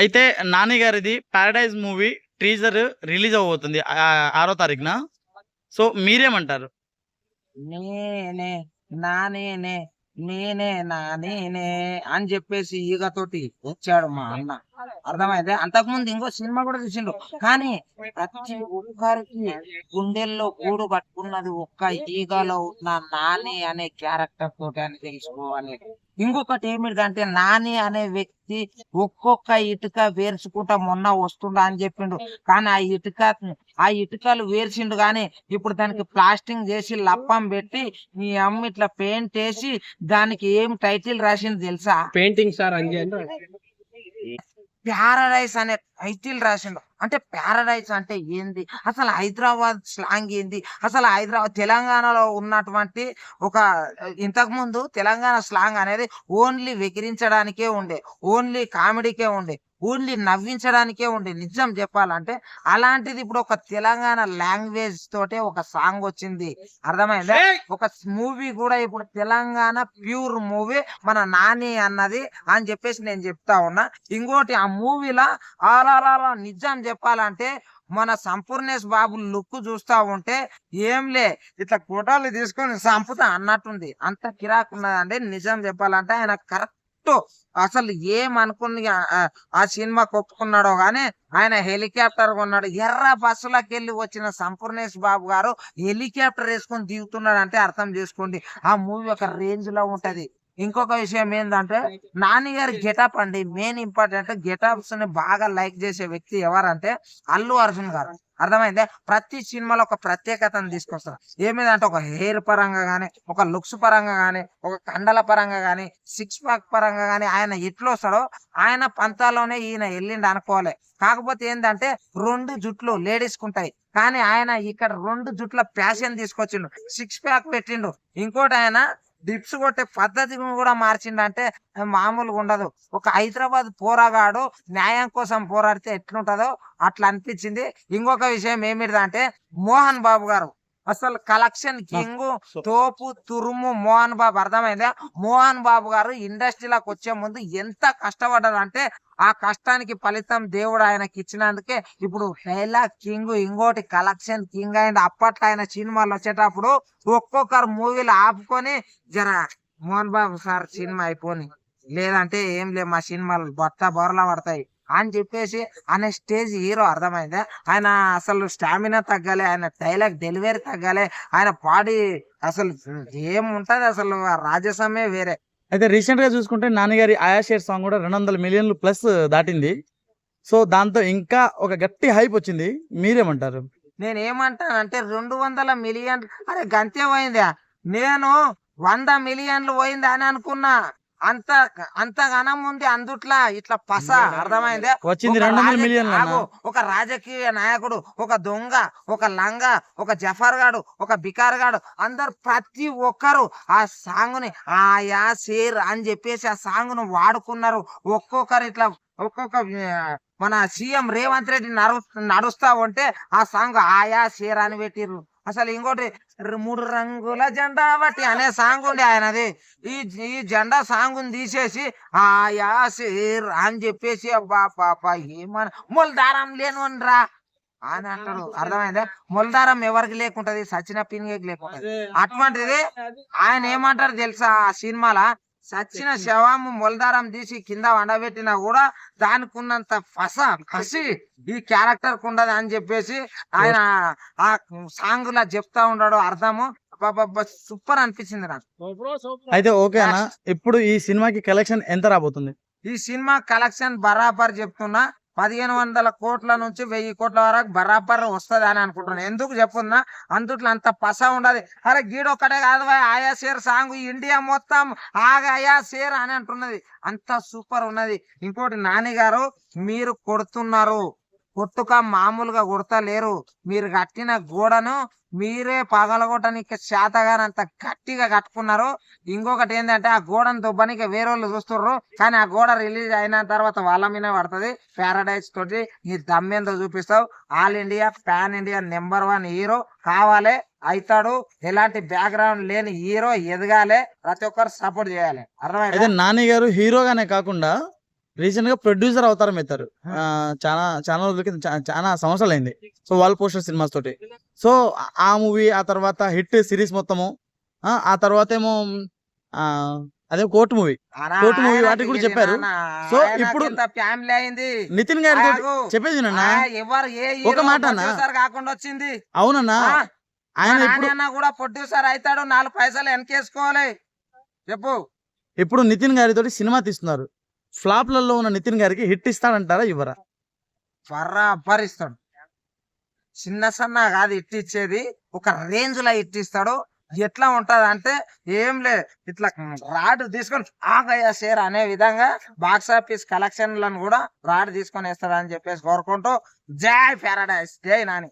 అయితే నాని గారిది 'paradise' movie teaser release అవ్వబోతుంది 6వ తారీఖున. సో మీరేమంటారు? నేనే నా నేనే నేనే నా నేనే అని చెప్పేసి ఈగతోటి వచ్చాడు మా అన్న. అర్థమైందే. అంతకుముందు ఇంకో సినిమా కూడా చూసిండు. కానీ ప్రతి ఒక్కరికి గుండెల్లో గూడు కట్టుకున్నది ఒక్క ఈగలో ఉన్న నాని అనే క్యారెక్టర్ తోటి అని తెలుసుకోవాలి. ఇంకొకటి ఏమిటంటే నాని అనే వ్యక్తి ఒక్కొక్క ఇటుక వేర్చుకుంటా మొన్న వస్తుండ అని చెప్పిండు. కానీ ఆ ఇటుకలు వేర్చిండు గాని ఇప్పుడు దానికి ప్లాస్టింగ్ చేసి లప్పం పెట్టి నీ అమ్మ ఇట్లా పెయింట్ వేసి దానికి ఏం టైటిల్ రాసింది తెలుసా? పెయింటింగ్ సార్ అంజీ ప్యారడైస్ అనే టైటిల్ రాసిండు. అంటే ప్యారడైస్ అంటే ఏంది, అసలు హైదరాబాద్ స్లాంగ్ ఏంది, అసలు హైదరాబాద్ తెలంగాణలో ఉన్నటువంటి ఒక ఇంతకు ముందు తెలంగాణ స్లాంగ్ అనేది ఓన్లీ వెకిరించడానికే ఉండే, ఓన్లీ కామెడీకే ఉండే, ఓన్లీ నవ్వించడానికే ఉండే. నిజం చెప్పాలంటే అలాంటిది ఇప్పుడు ఒక తెలంగాణ లాంగ్వేజ్ తోటే ఒక సాంగ్ వచ్చింది. అర్థమైందా? ఒక మూవీ కూడా ఇప్పుడు తెలంగాణ ప్యూర్ మూవీ మన నాని అన్నది అని చెప్పేసి నేను చెప్తా ఉన్నా. ఇంకోటి ఆ మూవీలో అలా నిజం చెప్పాలంటే మన సంపూర్ణేష్ బాబు లుక్ చూస్తా ఉంటే ఏంలే ఇట్లా ఫోటోలు తీసుకొని సంపుతా అన్నట్టుంది. అంత కిరాక్ ఉన్నదండి. నిజం చెప్పాలంటే ఆయన కరెక్ట్. అసలు ఏమనుకుని ఆ సినిమా ఒప్పుకున్నాడో గానీ ఆయన హెలికాప్టర్ కొన్నాడు. ఎర్ర బస్సులకు వెళ్ళి వచ్చిన సంపూర్ణేష్ బాబు గారు హెలికాప్టర్ వేసుకొని దిగుతున్నాడు అంటే అర్థం చేసుకోండి ఆ మూవీ ఒక రేంజ్ లో ఉంటది. ఇంకొక విషయం ఏంటంటే నాని గారి గెటప్ అండి మెయిన్ ఇంపార్టెంట్. గెటప్స్ ని బాగా లైక్ చేసే వ్యక్తి ఎవరంటే అల్లు అర్జున్ గారు. అర్థమైందే. ప్రతి సినిమాలో ఒక ప్రత్యేకతను తీసుకొస్తారు. ఏమిదంటే ఒక హెయిర్ పరంగా గానీ, ఒక లుక్స్ పరంగా గానీ, ఒక కండల పరంగా గానీ, సిక్స్ ప్యాక్ పరంగా గానీ ఆయన ఎట్లా వస్తాడో ఆయన పంతాలోనే ఈయన వెళ్ళిండు అనుకోవాలి. కాకపోతే ఏంటంటే 2 జుట్లు లేడీస్ కుంటాయి, కానీ ఆయన ఇక్కడ 2 జుట్ల ప్యాషన్ తీసుకొచ్చిండు, సిక్స్ ప్యాక్ పెట్టిండు. ఇంకోటి ఆయన డిప్స్ కొట్టే పద్ధతి కూడా మార్చిండంటే మామూలుగా ఉండదు. ఒక హైదరాబాద్ పోరాగాడు న్యాయం కోసం పోరాడితే ఎట్లుంటదో అట్లా అనిపించింది. ఇంకొక విషయం ఏమిటంటే మోహన్ బాబు గారు అసలు కలెక్షన్ కింగ్, తోపు తురుము మోహన్ బాబు. అర్థమైందా? మోహన్ బాబు గారు ఇండస్ట్రీలోకి వచ్చే ముందు ఎంత కష్టపడ్డారు అంటే ఆ కష్టానికి ఫలితం దేవుడు ఆయనకి ఇచ్చినందుకే ఇప్పుడు డైలాగ్ కింగ్, ఇంకోటి కలెక్షన్ కింగ్ అయింది. అప్పట్లో ఆయన సినిమాలు వచ్చేటప్పుడు ఒక్కొక్కరు మూవీలు ఆపుకొని జర మోహన్ బాబు సార్ సినిమా అయిపోని, లేదంటే ఏం లేదు మా సినిమాలు బొరలా పడతాయి అని చెప్పేసి ఆయన స్టేజ్ హీరో. అర్థమైందా? ఆయన అసలు స్టామినా తగ్గాలి, ఆయన డైలాగ్ డెలివరీ తగ్గాలి, ఆయన బాడీ అసలు ఏముంటది అసలు రాజసమే వేరే. అయితే రీసెంట్ గా చూసుకుంటే నాన్నగారి ఆయా షేర్ సాంగ్ కూడా 200 మిలియన్లు ప్లస్ దాటింది. సో దాంతో ఇంకా ఒక గట్టి హైప్ వచ్చింది. మీరేమంటారు? నేనేమంటానంటే 200 మిలియన్లు అరే గంతే పోయిందా, నేను 100 మిలియన్లు పోయింది అని అనుకున్నా. అంత అంత ఘనం ఉంది అందుట్లా ఇట్లా పస. అర్థమైందే. వచ్చింది 200 మిలియన్లు. ఒక రాజకీయ నాయకుడు, ఒక దొంగ, ఒక లంగ, ఒక జఫర్ గాడు, ఒక బికార్ గాడు, అందరు ప్రతి ఒక్కరు ఆ సాంగ్ ని ఆయా షేర్ అని చెప్పేసి ఆ సాంగ్ ను వాడుకున్నారు. ఒక్కొక్కరు ఇట్లా ఒక్కొక్క మన సీఎం రేవంత్ రెడ్డి నడుస్తా ఉంటే ఆ సాంగ్ ఆయా షేర్ అని పెట్టిర్రు. అసలు ఇంకోటి 3 రంగుల జెండా బట్టి అనే సాంగ్ ఉండే ఆయనది. ఈ జెండా సాంగ్ తీసేసి ఆయా షేర్ అని చెప్పేసి అబ్బా ఏమన్నా మొలదారం లేనురా అని అంటాడు. అర్థమైందా? మొలదారం ఎవరికి లేకుంటది, సచిన పిన్నికి లేకుంటది. అటువంటిది ఆయన ఏమంటారు తెలుసా ఆ సినిమాలో, సచిన శవము మొలదారం తీసి కింద వండబెట్టినా కూడా దానికి ఉన్నంత కసి ఈ క్యారెక్టర్ ఉండదు అని చెప్పేసి ఆయన ఆ సాంగ్ లా చెప్తా ఉన్నాడు. అర్థము సూపర్ అనిపించింది నాకు. అయితే ఓకేనా, ఇప్పుడు ఈ సినిమాకి కలెక్షన్ ఎంత రాబోతుంది? ఈ సినిమా కలెక్షన్ బరాబర్ చెప్తున్నా 1500 కోట్ల నుంచి 1000 కోట్ల వరకు బరాబర్ వస్తుంది అని అనుకుంటున్నాను. ఎందుకు చెప్పున్నా, అందుట్లో అంత పస ఉండదు. అరే గీడొక్కటే కాదు ఆయా షేర్ సాంగ్ ఇండియా మొత్తం ఆయా షేర్ అని అంటున్నది. అంత సూపర్ ఉన్నది. ఇంకోటి నాని గారు మీరు కొడుతున్నారు, కొట్టుక మామూలుగా కొడతలేరు. మీరు కట్టిన గోడను మీరే పగలగొట్టడానికి శాతగానంత గట్టిగా కట్టుకున్నారు. ఇంకొకటి ఏంటంటే ఆ గోడను దుబ్బనికి వేరే వాళ్ళు చూస్తుర్రు, కానీ ఆ గోడ రిలీజ్ అయిన తర్వాత వాళ్ళ మీద పడుతుంది. ప్యారడైజ్ తోటి నీ దమ్మేందో చూపిస్తావు. All India pan India #1 hero కావాలి, అవుతాడు. ఎలాంటి బ్యాక్గ్రౌండ్ లేని హీరో ఎదగాలి, ప్రతి ఒక్కరు సపోర్ట్ చేయాలి. అర్థమైంది? నాని గారు హీరోగానే కాకుండా రీసెంట్ గా ప్రొడ్యూసర్ అవతారం ఎత్తారు. చాలా రోజుల క్రితం, చాలా సంవత్సరాలు అయింది. సో వాళ్ళ పోస్టర్ సినిమాస్ తోటి. సో ఆ మూవీ, ఆ తర్వాత హిట్ సిరీస్ మొత్తము, ఆ తర్వాత ఏమో అదే కోర్టు మూవీ వాటికి కూడా చెప్పారు. సో ఇప్పుడు ఫ్యామిలీ అయింది. నితిన్ గారి ఆగు. చెప్పేది వినన్నా, ఎవరు ఏ ఒక మాట అన్న. ప్రొడ్యూసర్ కాకుండా వచ్చింది. అవునన్నా, ఆ, ఆయన మా ఇప్పుడు నాన్న కూడా ప్రొడ్యూసర్ అవుతాడు, 4 పైసలు వెనకేసుకోవాలి. చెప్పు. ఇప్పుడు నితిన్ గారితో సినిమా తీస్తున్నారు. ఫ్లాప్లలో ఉన్న నితిన్ గారికి హిట్ ఇస్తాడంటారా, ఇవ్వరా? బరాబర్ ఇస్తాడు. చిన్న సన్న కాదు ఇట్టి ఇచ్చేది, ఒక రేంజ్ లో ఇట్టిస్తాడు. ఎట్లా ఉంటది అంటే ఏం లే, ఇట్లా రాడ్ తీసుకొని ఆగయ్యా షేర్ అనే విధంగా బాక్స్ ఆఫీస్ కలెక్షన్లను కూడా రాడ్ తీసుకొని వేస్తాడు అని చెప్పేసి కోరుకుంటూ, జై పారడైస్, జై నాని.